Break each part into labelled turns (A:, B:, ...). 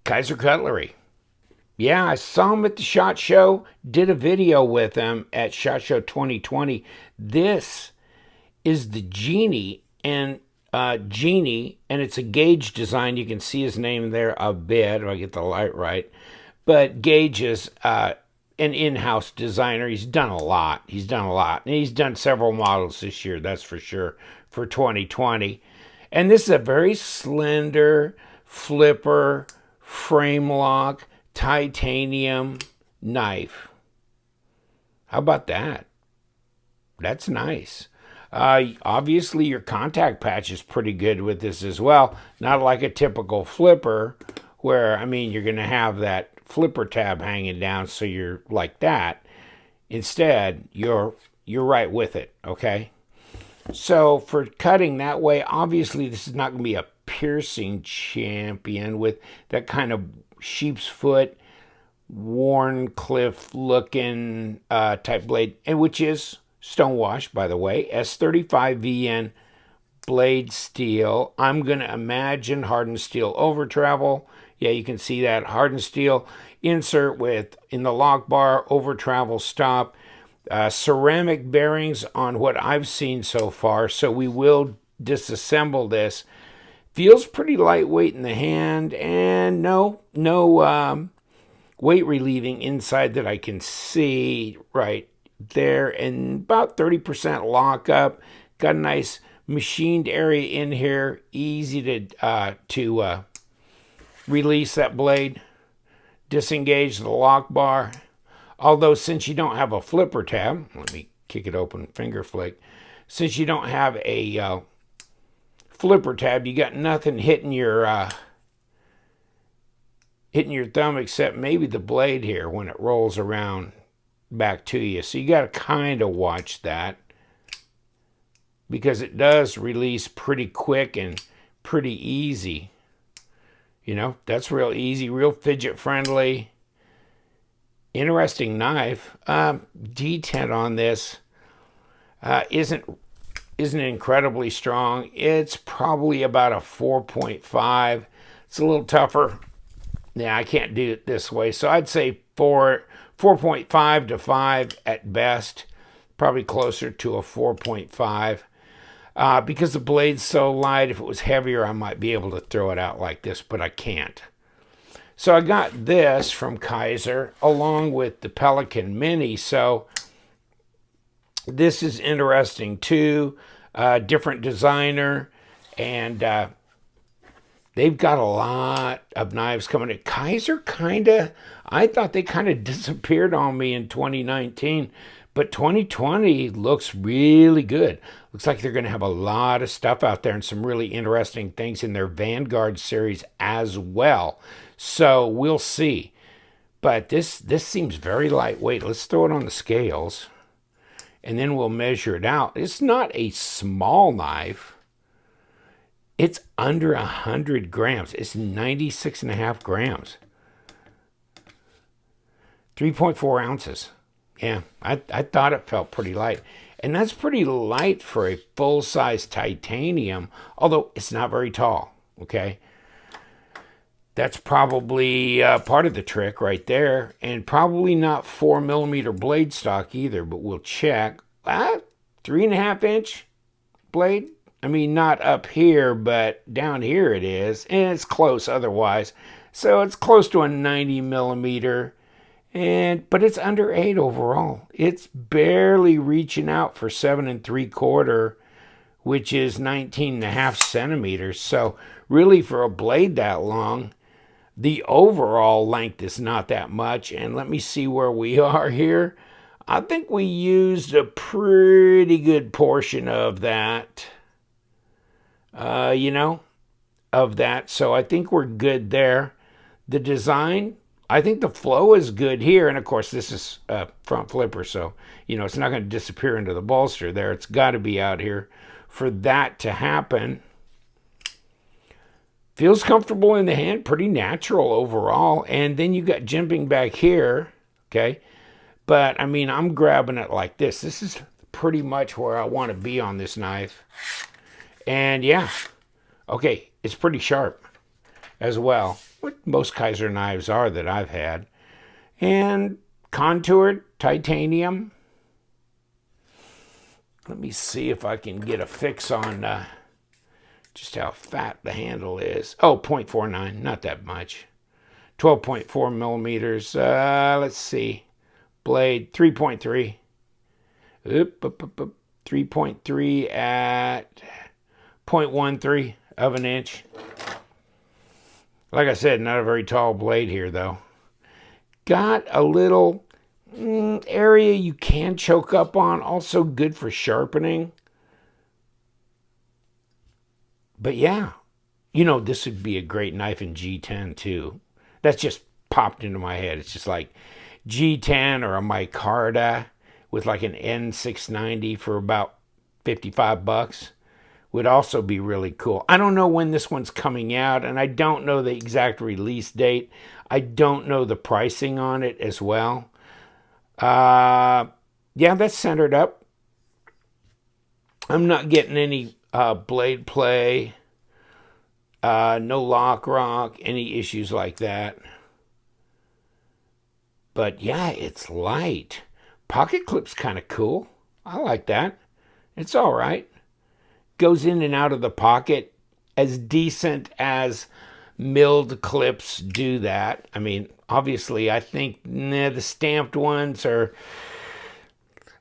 A: Kizer Cutlery. Yeah, I saw him at the SHOT Show, did a video with him at SHOT Show 2020. This is the Genie, and it's a Gage design. You can see his name there a bit, if I get the light right. But Gage is an in-house designer. He's done a lot. And he's done several models this year, that's for sure, for 2020. And this is a very slender flipper, frame lock, titanium knife. How about that? That's nice. Obviously, your contact patch is pretty good with this as well. Not like a typical flipper where, I mean, you're going to have that flipper tab hanging down, so you're like that. Instead, you're right with it, okay? So for cutting that way, obviously this is not going to be a piercing champion with that kind of sheep's foot, Warncliffe looking type blade, and which is stonewash, by the way, S35VN blade steel. I'm going to imagine hardened steel over travel. Yeah, you can see that hardened steel insert with in the lock bar, over travel stop. Ceramic bearings on what I've seen so far, so we will disassemble this. Feels pretty lightweight in the hand, and no weight relieving inside that I can see right there, and about 30% lockup. Got a nice machined area in here, easy to release that blade, disengage the lock bar. Although since you don't have a flipper tab, let me kick it open, finger flick. Since you don't have a flipper tab, you got nothing hitting your thumb except maybe the blade here when it rolls around back to you. So you got to kind of watch that because it does release pretty quick and pretty easy. You know, that's real easy, real fidget friendly. Interesting knife. Detent on this isn't incredibly strong. It's probably about a 4.5. It's a little tougher. Yeah, I can't do it this way. So I'd say 4.5 to 5 at best. Probably closer to a 4.5. Because the blade's so light, if it was heavier, I might be able to throw it out like this, but I can't. So I got this from Kizer along with the Pelican Mini. So this is interesting too. Different designer, and they've got a lot of knives coming in. Kizer I thought they kind of disappeared on me in 2019, but 2020 looks really good. Looks like they're going to have a lot of stuff out there and some really interesting things in their Vanguard series as well. So we'll see. But this seems very lightweight. Let's throw it on the scales, and then we'll measure it out. It's not a small knife. It's under 100 grams. It's 96.5 grams. 3.4 ounces. Yeah, I thought it felt pretty light. And that's pretty light for a full-size titanium, although it's not very tall, okay? That's probably part of the trick right there. And probably not 4mm blade stock either, but we'll check. 3.5 inch blade. I mean, not up here, but down here it is. And it's close otherwise. So it's close to a 90mm. But it's under 8 overall. It's barely reaching out for 7 3/4, which is 19.5 centimeters. So really for a blade that long, the overall length is not that much. And let me see where we are here. I think we used a pretty good portion of that, of that. So I think we're good there. The design, I think the flow is good here. And of course, this is a front flipper, so, it's not going to disappear into the bolster there. It's got to be out here for that to happen. Feels comfortable in the hand, pretty natural overall. And then you got jimping back here, okay? But, I mean, I'm grabbing it like this. This is pretty much where I want to be on this knife. And, yeah, okay, it's pretty sharp as well. what most Kizer knives are that I've had. And contoured titanium. Let me see if I can get a fix on just how fat the handle is. Oh, 0.49, not that much. 12.4 millimeters. Let's see. Blade, 3.3. 3.3 at 0.13 of an inch. Like I said, not a very tall blade here, though. Got a little area you can choke up on. Also good for sharpening. But yeah, you know, this would be a great knife in G10 too. That's just popped into my head. It's just like G10 or a micarta with like an N690 for about 55 bucks would also be really cool. I don't know when this one's coming out, and I don't know the exact release date. I don't know the pricing on it as well. Yeah, that's centered up. I'm not getting any blade play, no lock rock, any issues like that. But yeah, it's light. Pocket clip's kind of cool. I like that. It's all right. Goes in and out of the pocket as decent as milled clips do that. I mean, obviously, I think the stamped ones are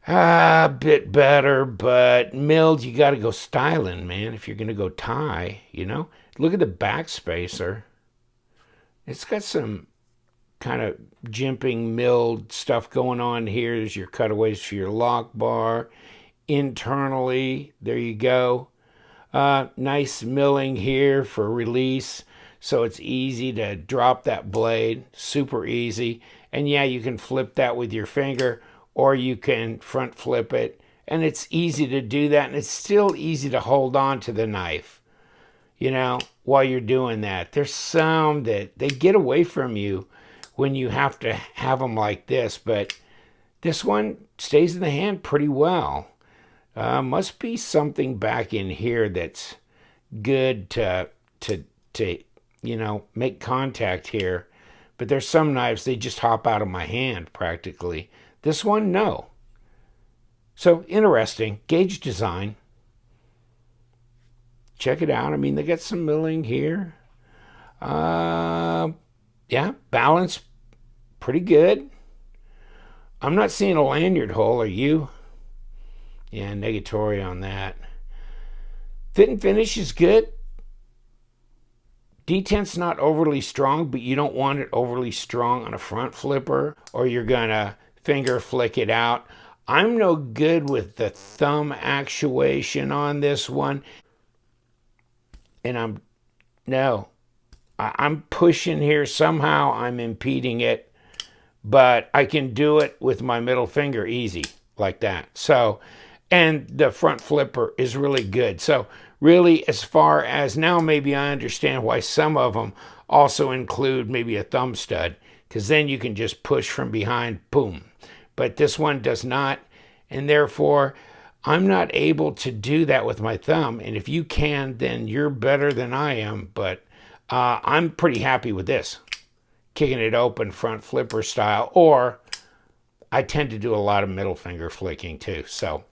A: a bit better, but milled, you got to go styling, man, if you're going to go tie, you know? Look at the back spacer. It's got some kind of jimping milled stuff going on here. There's your cutaways for your lock bar. Internally, there you go. Nice milling here for release, so it's easy to drop that blade, super easy. And yeah, you can flip that with your finger, or you can front flip it, and it's easy to do that, and it's still easy to hold on to the knife, you know, while you're doing that. There's some that they get away from you when you have to have them like this, but this one stays in the hand pretty well. Must be something back in here that's good to you know, make contact here. But there's some knives, they just hop out of my hand practically. This one, no. So interesting. Gage design. Check it out. I mean, they got some milling here. Yeah, balance pretty good. I'm not seeing a lanyard hole. Are you? Yeah, negatory on that. Fit and finish is good. Detent's not overly strong, but you don't want it overly strong on a front flipper, or you're gonna finger flick it out. I'm no good with the thumb actuation on this one, and I'm pushing here. Somehow I'm impeding it, but I can do it with my middle finger easy like that. So, and the front flipper is really good. So really, as far as now, maybe I understand why some of them also include maybe a thumb stud, because then you can just push from behind, boom. But this one does not, and therefore I'm not able to do that with my thumb. And if you can, then you're better than I am. But I'm pretty happy with this, kicking it open front flipper style, or I tend to do a lot of middle finger flicking too. So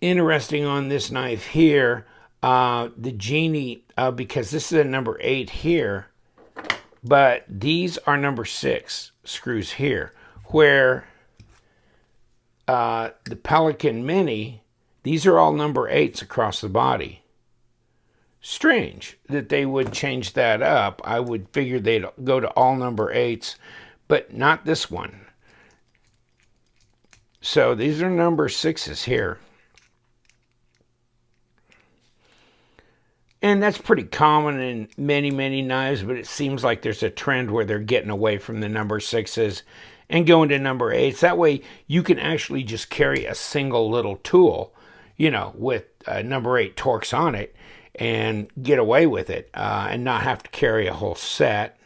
A: interesting on this knife here, the Genie, because this is a number 8 here, but these are number 6 screws here, where the Pelican Mini, these are all number 8s across the body. Strange that they would change that up. I would figure they'd go to all number 8s, but not this one. So these are number 6s here. And that's pretty common in many, many knives, but it seems like there's a trend where they're getting away from the number 6s and going to number 8s. That way you can actually just carry a single little tool, you know, with number 8 Torx on it and get away with it and not have to carry a whole set.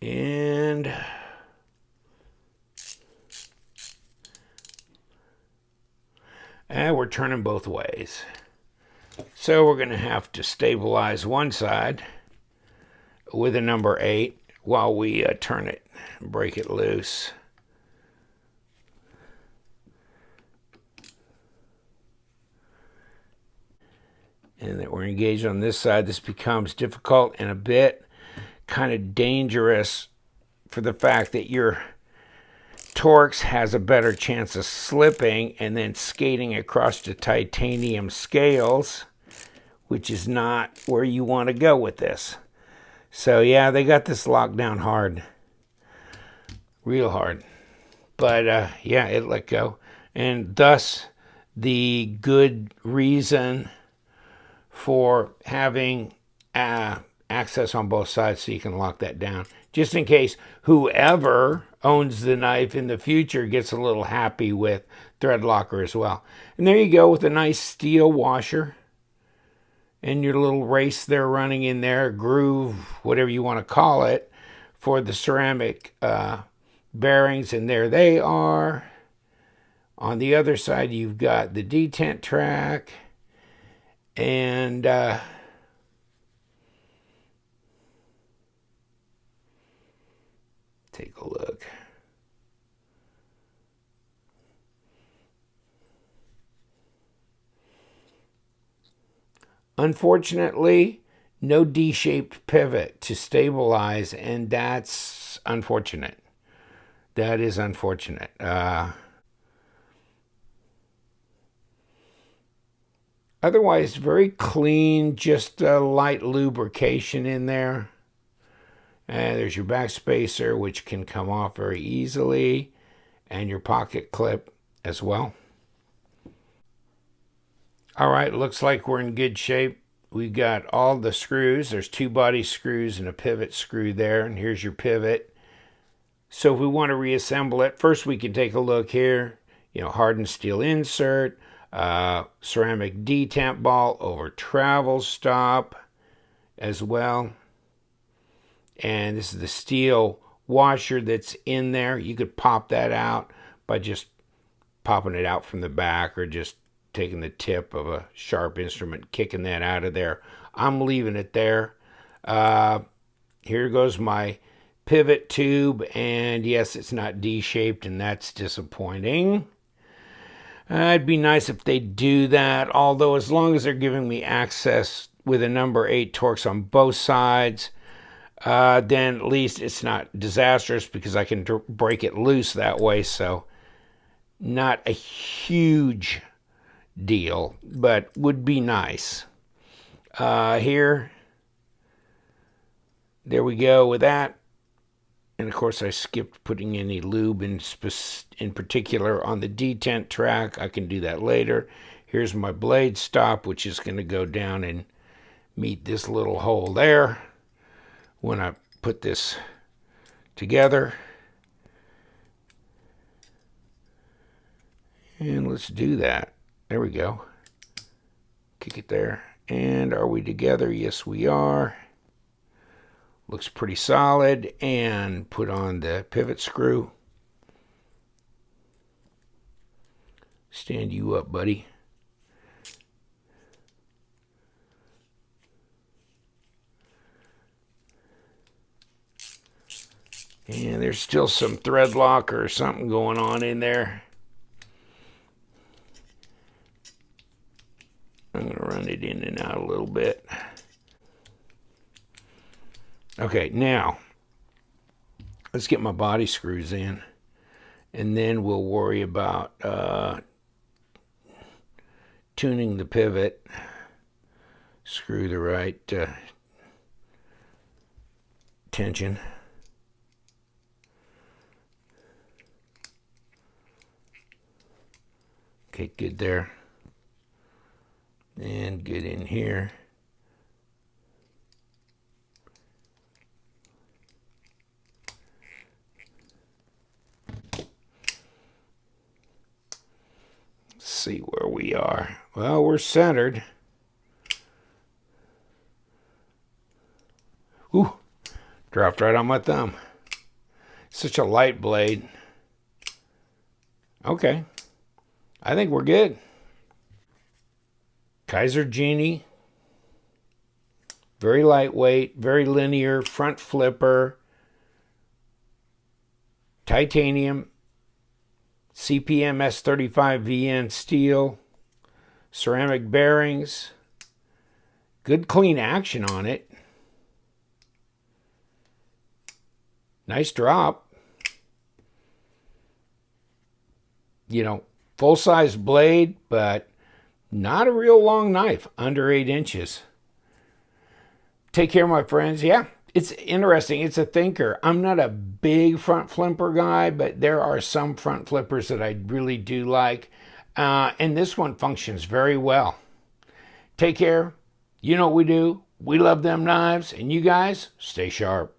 A: And And we're turning both ways. So we're going to have to stabilize one side with a number 8 while we turn it and break it loose. And that we're engaged on this side. This becomes difficult and a bit kind of dangerous for the fact that your Torx has a better chance of slipping and then skating across the titanium scales, which is not where you want to go with this. So yeah, they got this locked down hard, real hard. But yeah, it let go. And thus the good reason for having access on both sides so you can lock that down. Just in case whoever owns the knife in the future gets a little happy with thread locker as well. And there you go with a nice steel washer and your little race there running in there, groove, whatever you want to call it, for the ceramic bearings. And there they are. On the other side, you've got the detent track and take a look. Unfortunately, no D-shaped pivot to stabilize, and that's unfortunate. That is unfortunate. Otherwise, very clean, just a light lubrication in there. And there's your back spacer, which can come off very easily, and your pocket clip as well. All right, looks like we're in good shape. We got all the screws. There's 2 body screws and a pivot screw there, and here's your pivot. So if we want to reassemble it, first we can take a look here. You know, hardened steel insert, ceramic detent ball over travel stop as well. And this is the steel washer that's in there. You could pop that out by just popping it out from the back or just taking the tip of a sharp instrument, kicking that out of there. I'm leaving it there. Here goes my pivot tube, and yes, it's not D-shaped, and that's disappointing. It'd be nice if they do that, although as long as they're giving me access with a number 8 Torx on both sides, then at least it's not disastrous because I can break it loose that way. So not a huge deal, but would be nice. Here, there we go with that. And of course I skipped putting any lube in particular on the detent track. I can do that later. Here's my blade stop, which is going to go down and meet this little hole there when I put this together. And let's do that. There we go. Kick it there. And are we together? Yes, we are. Looks pretty solid. And put on the pivot screw. Stand you up, buddy. And there's still some thread lock or something going on in there. I'm going to run it in and out a little bit. Okay, now let's get my body screws in, and then we'll worry about tuning the pivot. Screw the right tension. Okay, good there. And get in here. Let's see where we are. Well, we're centered. Ooh, dropped right on my thumb. Such a light blade. Okay. I think we're good. Kizer Genie. Very lightweight, very linear, front flipper. Titanium. CPM S35VN steel. Ceramic bearings. Good clean action on it. Nice drop. You know, full-size blade, but not a real long knife, under 8 inches. Take care, my friends. Yeah, it's interesting. It's a thinker. I'm not a big front flipper guy, but there are some front flippers that I really do like. And this one functions very well. Take care. You know what we do. We love them knives. And you guys, stay sharp.